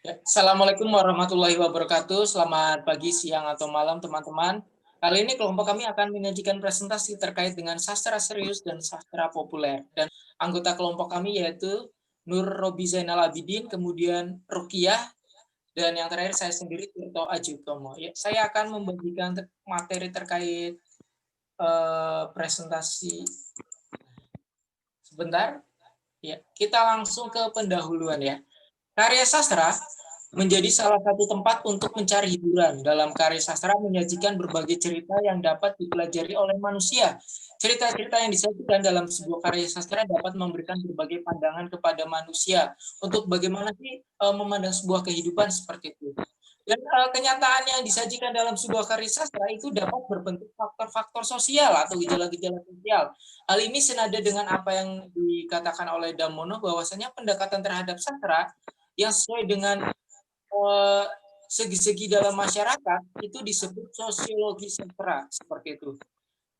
Ya, Assalamualaikum warahmatullahi wabarakatuh. Selamat pagi, siang, atau malam, teman-teman. Kali ini kelompok kami akan menyajikan presentasi terkait dengan sastra serius dan sastra populer. Dan anggota kelompok kami yaitu Nur Robi Zainal Abidin, kemudian Rukiah, dan yang terakhir saya sendiri, Tirto Ajutomo. Ya, saya akan membagikan materi terkait presentasi sebentar. Ya, kita langsung ke pendahuluan ya. Karya sastra menjadi salah satu tempat untuk mencari hiburan. Dalam karya sastra menyajikan berbagai cerita yang dapat dipelajari oleh manusia. Cerita-cerita yang disajikan dalam sebuah karya sastra dapat memberikan berbagai pandangan kepada manusia untuk bagaimana sih memandang sebuah kehidupan seperti itu. Dan kenyataan yang disajikan dalam sebuah karya sastra itu dapat berbentuk faktor-faktor sosial atau gejala-gejala sosial. Hal ini senada dengan apa yang dikatakan oleh Damono bahwasanya pendekatan terhadap sastra yang sesuai dengan segi-segi dalam masyarakat itu disebut sosiologi sastra seperti itu.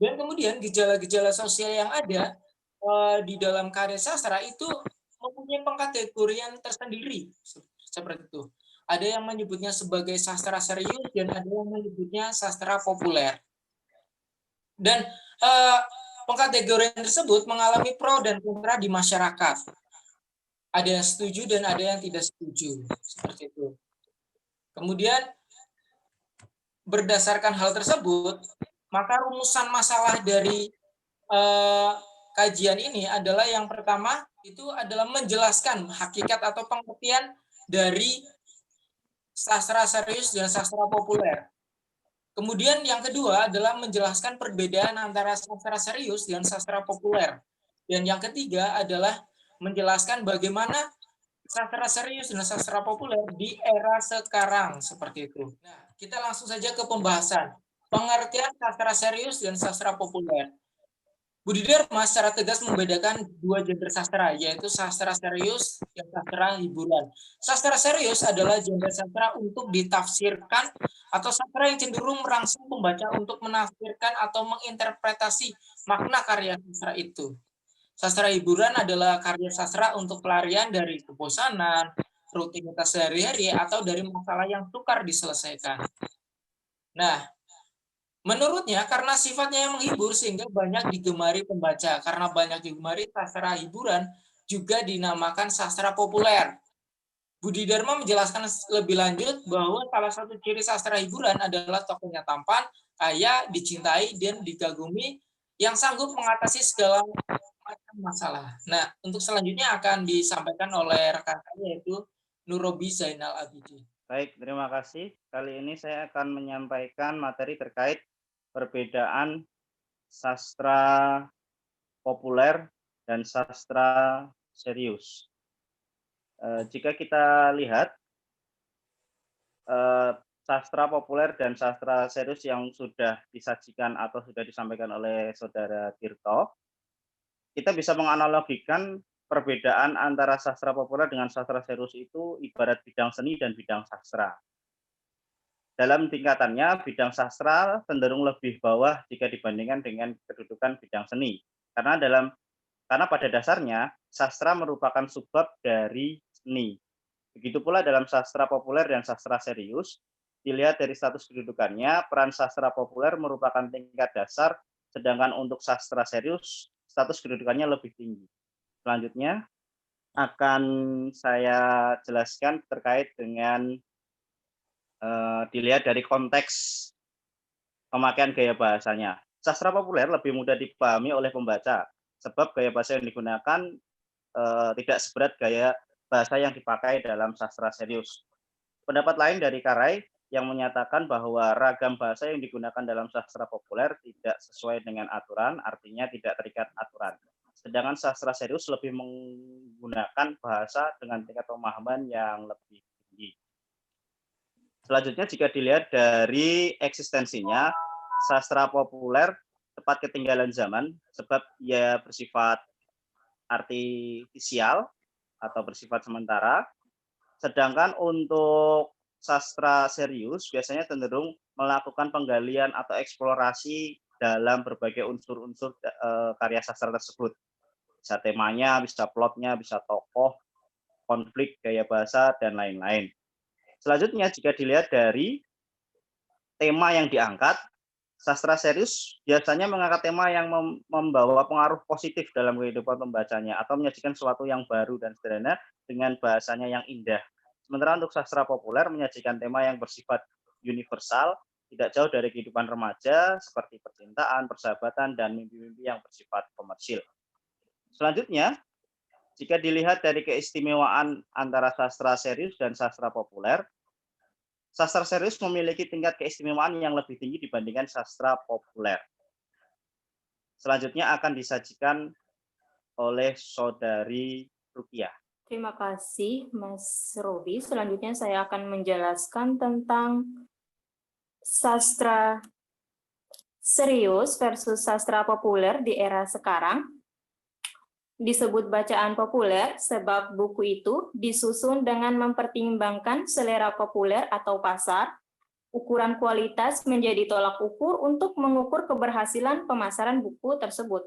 Dan kemudian gejala-gejala sosial yang ada di dalam karya sastra itu mempunyai pengkategorian tersendiri seperti itu. Ada yang menyebutnya sebagai sastra serius dan ada yang menyebutnya sastra populer. Dan pengkategorian tersebut mengalami pro dan kontra di masyarakat. Ada yang setuju dan ada yang tidak setuju seperti itu. Kemudian berdasarkan hal tersebut, maka rumusan masalah dari kajian ini adalah yang pertama itu adalah menjelaskan hakikat atau pengertian dari sastra serius dan sastra populer. Kemudian yang kedua adalah menjelaskan perbedaan antara sastra serius dan sastra populer. Dan yang ketiga adalah menjelaskan bagaimana sastra serius dan sastra populer di era sekarang seperti itu. Nah, kita langsung saja ke pembahasan. Pengertian sastra serius dan sastra populer. Budi Dharma secara tegas membedakan dua genre sastra, yaitu sastra serius dan sastra hiburan. Sastra serius adalah genre sastra untuk ditafsirkan atau sastra yang cenderung merangsang pembaca untuk menafsirkan atau menginterpretasi makna karya sastra itu. Sastra hiburan adalah karya sastra untuk pelarian dari kebosanan, rutinitas sehari-hari, atau dari masalah yang sukar diselesaikan. Nah, menurutnya karena sifatnya yang menghibur sehingga banyak digemari pembaca. Karena banyak digemari, sastra hiburan juga dinamakan sastra populer. Budi Dharma menjelaskan lebih lanjut bahwa salah satu ciri sastra hiburan adalah tokohnya tampan, kaya, dicintai, dan dikagumi, yang sanggup mengatasi segala macam masalah. Nah, untuk selanjutnya akan disampaikan oleh rekan saya yaitu Nurobi Zainal Abidin. Baik, terima kasih. Kali ini saya akan menyampaikan materi terkait perbedaan sastra populer dan sastra serius. Jika kita lihat sastra populer dan sastra serius yang sudah disajikan atau sudah disampaikan oleh Saudara Tirto, kita bisa menganalogikan perbedaan antara sastra populer dengan sastra serius itu ibarat bidang seni dan bidang sastra. Dalam tingkatannya, bidang sastra cenderung lebih bawah jika dibandingkan dengan kedudukan bidang seni. Karena pada dasarnya, sastra merupakan subbab dari seni. Begitu pula dalam sastra populer dan sastra serius, dilihat dari status kedudukannya, peran sastra populer merupakan tingkat dasar, sedangkan untuk sastra serius, status kedudukannya lebih tinggi. Selanjutnya, akan saya jelaskan terkait dengan dilihat dari konteks pemakaian gaya bahasanya. Sastra populer lebih mudah dipahami oleh pembaca, sebab gaya bahasa yang digunakan tidak seberat gaya bahasa yang dipakai dalam sastra serius. Pendapat lain dari Karai yang menyatakan bahwa ragam bahasa yang digunakan dalam sastra populer tidak sesuai dengan aturan, artinya tidak terikat aturan. Sedangkan sastra serius lebih menggunakan bahasa dengan tingkat pemahaman yang lebih tinggi. Selanjutnya jika dilihat dari eksistensinya, sastra populer tepat ketinggalan zaman sebab ia bersifat artifisial atau bersifat sementara. Sedangkan untuk sastra serius biasanya cenderung melakukan penggalian atau eksplorasi dalam berbagai unsur-unsur karya sastra tersebut. Bisa temanya, bisa plotnya, bisa tokoh, konflik, gaya bahasa, dan lain-lain. Selanjutnya, jika dilihat dari tema yang diangkat, sastra serius biasanya mengangkat tema yang membawa pengaruh positif dalam kehidupan pembacanya atau menyajikan sesuatu yang baru dan sederhana dengan bahasanya yang indah. Sementara untuk sastra populer menyajikan tema yang bersifat universal, tidak jauh dari kehidupan remaja seperti percintaan, persahabatan, dan mimpi-mimpi yang bersifat komersil. Selanjutnya, jika dilihat dari keistimewaan antara sastra serius dan sastra populer, sastra serius memiliki tingkat keistimewaan yang lebih tinggi dibandingkan sastra populer. Selanjutnya akan disajikan oleh Saudari Rukiah. Terima kasih, Mas Robi. Selanjutnya saya akan menjelaskan tentang sastra serius versus sastra populer di era sekarang. Disebut bacaan populer sebab buku itu disusun dengan mempertimbangkan selera populer atau pasar. Ukuran kualitas menjadi tolak ukur untuk mengukur keberhasilan pemasaran buku tersebut.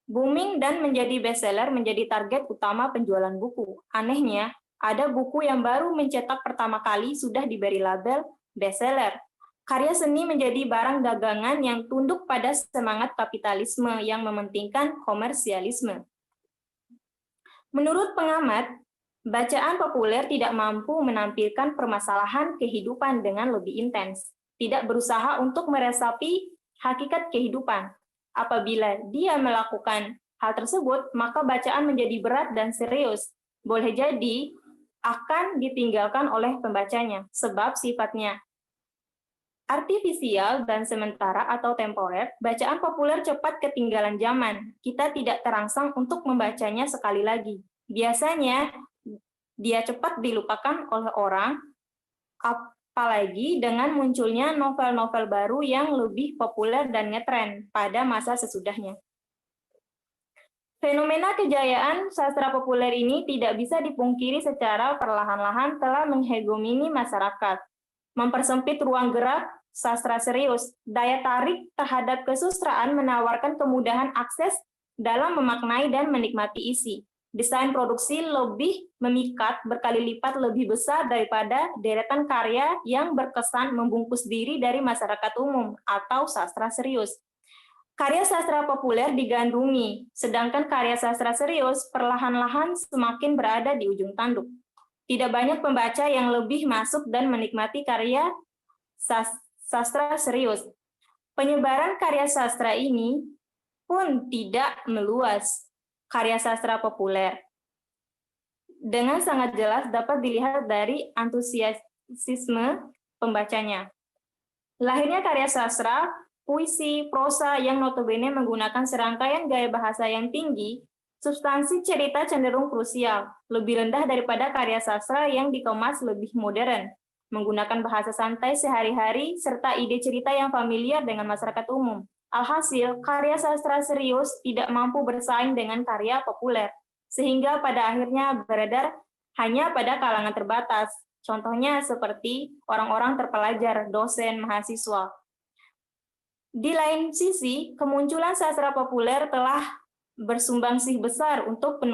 Booming dan menjadi bestseller menjadi target utama penjualan buku. Anehnya, ada buku yang baru mencetak pertama kali sudah diberi label bestseller. Karya seni menjadi barang dagangan yang tunduk pada semangat kapitalisme yang mementingkan komersialisme. Menurut pengamat, bacaan populer tidak mampu menampilkan permasalahan kehidupan dengan lebih intens, tidak berusaha untuk meresapi hakikat kehidupan. Apabila dia melakukan hal tersebut, maka bacaan menjadi berat dan serius. Boleh jadi akan ditinggalkan oleh pembacanya, sebab sifatnya artifisial dan sementara atau temporer. Bacaan populer cepat ketinggalan zaman. Kita tidak terangsang untuk membacanya sekali lagi. Biasanya dia cepat dilupakan oleh orang, apalagi dengan munculnya novel-novel baru yang lebih populer dan ngetren pada masa sesudahnya. Fenomena kejayaan sastra populer ini tidak bisa dipungkiri secara perlahan-lahan telah menghegemoni masyarakat, mempersempit ruang gerak sastra serius. Daya tarik terhadap kesusastraan menawarkan kemudahan akses dalam memaknai dan menikmati isi. Desain produksi lebih memikat berkali lipat lebih besar daripada deretan karya yang berkesan membungkus diri dari masyarakat umum atau sastra serius. Karya sastra populer digandrungi, sedangkan karya sastra serius perlahan-lahan semakin berada di ujung tanduk. Tidak banyak pembaca yang lebih masuk dan menikmati karya sastra serius. Penyebaran karya sastra ini pun tidak meluas. Karya sastra populer dengan sangat jelas dapat dilihat dari antusiasme pembacanya. Lahirnya karya sastra, puisi, prosa yang notabene menggunakan serangkaian gaya bahasa yang tinggi, substansi cerita cenderung krusial, lebih rendah daripada karya sastra yang dikemas lebih modern, menggunakan bahasa santai sehari-hari, serta ide cerita yang familiar dengan masyarakat umum. Alhasil, karya sastra serius tidak mampu bersaing dengan karya populer, sehingga pada akhirnya beredar hanya pada kalangan terbatas. Contohnya seperti orang-orang terpelajar, dosen, mahasiswa. Di lain sisi, kemunculan sastra populer telah bersumbangsih besar untuk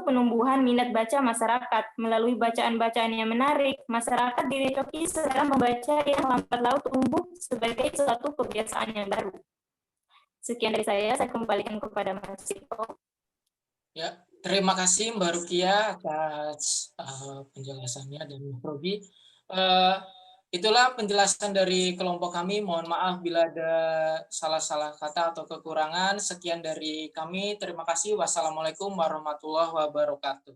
penumbuhan minat baca masyarakat. Melalui bacaan-bacaan yang menarik, masyarakat direcoki selera membaca yang lambat laun tumbuh sebagai suatu kebiasaan yang baru. Sekian dari saya kembalikan kepada Mas Ciko. Ya, terima kasih Mbak Rukiah atas penjelasannya dan Mas Robi. Itulah penjelasan dari kelompok kami. Mohon maaf bila ada salah-salah kata atau kekurangan. Sekian dari kami. Terima kasih. Wassalamualaikum warahmatullahi wabarakatuh.